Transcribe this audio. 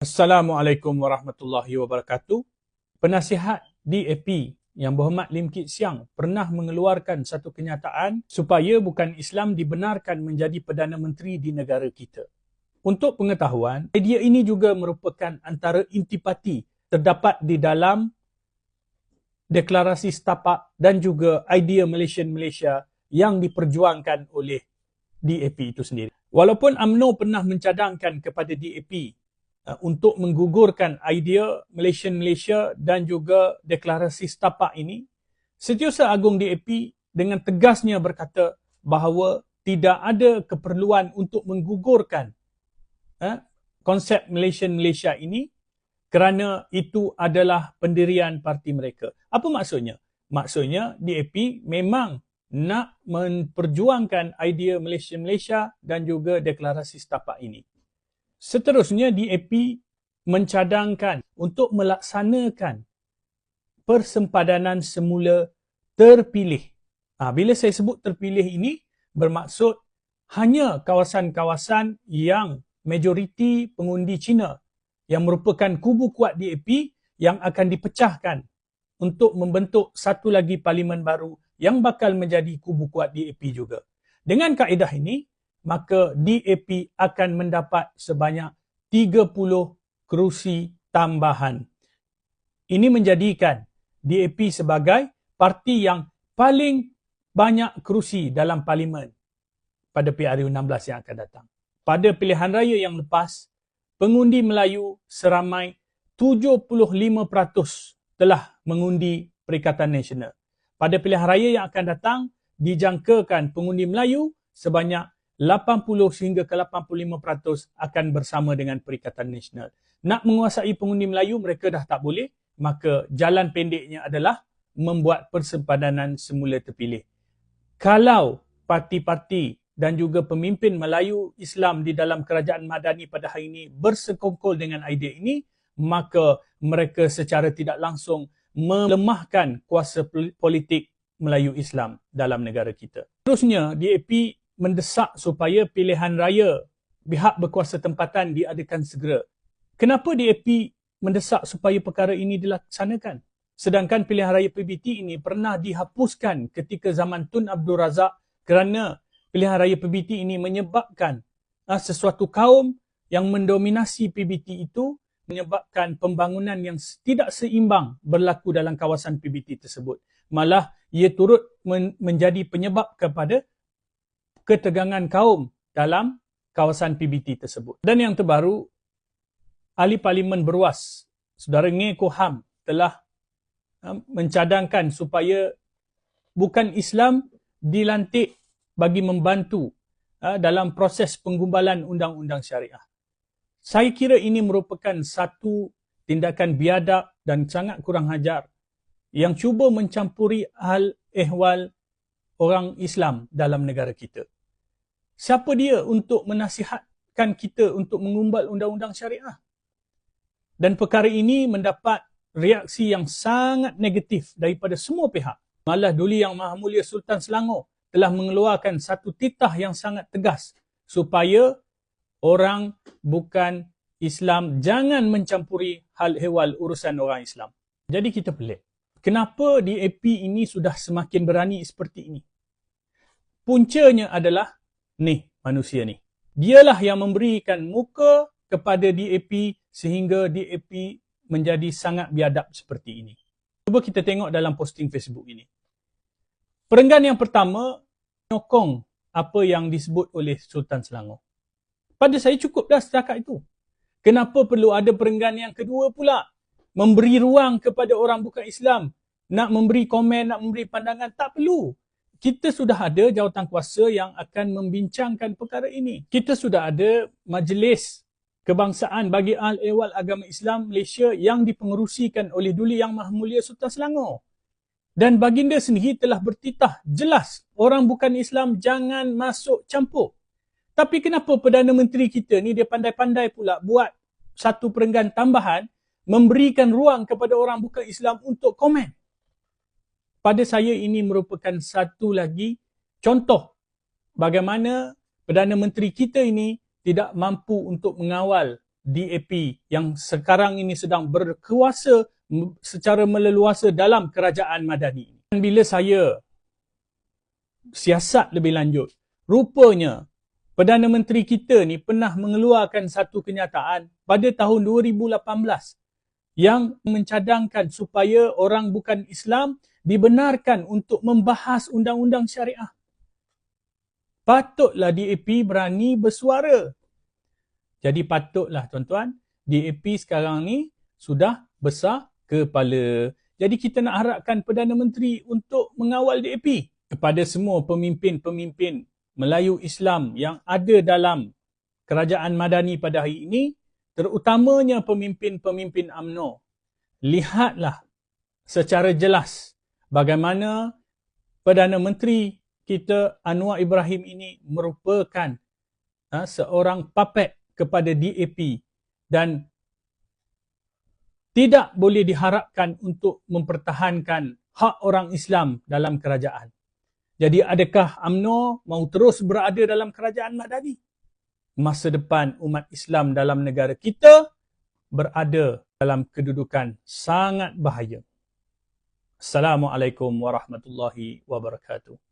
Assalamualaikum warahmatullahi wabarakatuh. Penasihat DAP Yang Berhormat Lim Kit Siang pernah mengeluarkan satu kenyataan supaya bukan Islam dibenarkan menjadi Perdana Menteri di negara kita. Untuk pengetahuan, idea ini juga merupakan antara intipati terdapat di dalam deklarasi Setapak dan juga idea Malaysia yang diperjuangkan oleh DAP itu sendiri. Walaupun UMNO pernah mencadangkan kepada DAP untuk menggugurkan idea Malaysia dan juga deklarasi Setapak ini, Setiausaha Agung DAP dengan tegasnya berkata bahawa tidak ada keperluan untuk menggugurkan konsep Malaysia ini kerana itu adalah pendirian parti mereka. Apa maksudnya? Maksudnya DAP memang nak memperjuangkan idea Malaysia dan juga deklarasi Setapak ini. Seterusnya, DAP mencadangkan untuk melaksanakan persempadanan semula terpilih. Bila saya sebut terpilih ini, bermaksud hanya kawasan-kawasan yang majoriti pengundi Cina yang merupakan kubu kuat DAP yang akan dipecahkan untuk membentuk satu lagi parlimen baru yang bakal menjadi kubu kuat DAP juga. Dengan kaedah ini, maka DAP akan mendapat sebanyak 30 kerusi tambahan. Ini menjadikan DAP sebagai parti yang paling banyak kerusi dalam parlimen pada PRU16 yang akan datang. Pada pilihan raya yang lepas, pengundi Melayu seramai 75% telah mengundi Perikatan Nasional. Pada pilihan raya yang akan datang, dijangkakan pengundi Melayu sebanyak 80 sehingga ke 85% akan bersama dengan Perikatan Nasional. Nak menguasai pengundi Melayu, mereka dah tak boleh, maka jalan pendeknya adalah membuat persempadanan semula terpilih. Kalau parti-parti dan juga pemimpin Melayu Islam di dalam kerajaan Madani pada hari ini bersekongkol dengan idea ini, maka mereka secara tidak langsung melemahkan kuasa politik Melayu Islam dalam negara kita. Terusnya, DAP mendesak supaya pilihan raya pihak berkuasa tempatan diadakan segera. Kenapa DAP mendesak supaya perkara ini dilaksanakan? Sedangkan pilihan raya PBT ini pernah dihapuskan ketika zaman Tun Abdul Razak kerana pilihan raya PBT ini menyebabkan sesuatu kaum yang mendominasi PBT itu menyebabkan pembangunan yang tidak seimbang berlaku dalam kawasan PBT tersebut. Malah ia turut menjadi penyebab kepada ketegangan kaum dalam kawasan PBT tersebut. Dan yang terbaru, Ahli Parlimen Beruas, Saudara Ngee Koh Ham telah mencadangkan supaya bukan Islam dilantik bagi membantu dalam proses penggumbalan undang-undang syariah. Saya kira ini merupakan satu tindakan biadab dan sangat kurang ajar yang cuba mencampuri hal ehwal orang Islam dalam negara kita. Siapa dia untuk menasihatkan kita untuk mengumbal undang-undang syariah? Dan perkara ini mendapat reaksi yang sangat negatif daripada semua pihak. Malah Duli Yang Maha Mulia Sultan Selangor telah mengeluarkan satu titah yang sangat tegas supaya orang bukan Islam jangan mencampuri hal ehwal urusan orang Islam. Jadi kita pelik. Kenapa DAP ini sudah semakin berani seperti ini? Puncanya adalah manusia ni. Dialah yang memberikan muka kepada DAP sehingga DAP menjadi sangat biadab seperti ini. Cuba kita tengok dalam posting Facebook ini. Perenggan yang pertama menyokong apa yang disebut oleh Sultan Selangor. Pada saya cukup dah setakat itu. Kenapa perlu ada perenggan yang kedua pula? Memberi ruang kepada orang bukan Islam. Nak memberi komen, nak memberi pandangan, tak perlu. Kita sudah ada jawatankuasa yang akan membincangkan perkara ini. Kita sudah ada Majlis Kebangsaan bagi Ahli-Ehwal Agama Islam Malaysia yang dipengerusikan oleh Duli Yang Maha Mulia Sultan Selangor. Dan baginda sendiri telah bertitah jelas, orang bukan Islam jangan masuk campur. Tapi kenapa Perdana Menteri kita ni dia pandai-pandai pula buat satu perenggan tambahan, memberikan ruang kepada orang bukan Islam untuk komen? Pada saya ini merupakan satu lagi contoh bagaimana Perdana Menteri kita ini tidak mampu untuk mengawal DAP yang sekarang ini sedang berkuasa secara meleluasa dalam kerajaan Madani. Dan bila saya siasat lebih lanjut, rupanya Perdana Menteri kita ni pernah mengeluarkan satu kenyataan pada tahun 2018 yang mencadangkan supaya orang bukan Islam dibenarkan untuk membahas undang-undang syariah. Patutlah DAP berani bersuara. Jadi patutlah tuan-tuan, DAP sekarang ni sudah besar kepala. Jadi kita nak harapkan Perdana Menteri untuk mengawal DAP. Kepada semua pemimpin-pemimpin Melayu Islam yang ada dalam kerajaan Madani pada hari ini, terutamanya pemimpin-pemimpin UMNO, lihatlah secara jelas bagaimana Perdana Menteri kita Anwar Ibrahim ini merupakan seorang puppet kepada DAP dan tidak boleh diharapkan untuk mempertahankan hak orang Islam dalam kerajaan. Jadi adakah UMNO mahu terus berada dalam kerajaan Madani? Masa depan umat Islam dalam negara kita berada dalam kedudukan sangat bahaya. Assalamualaikum warahmatullahi wabarakatuh.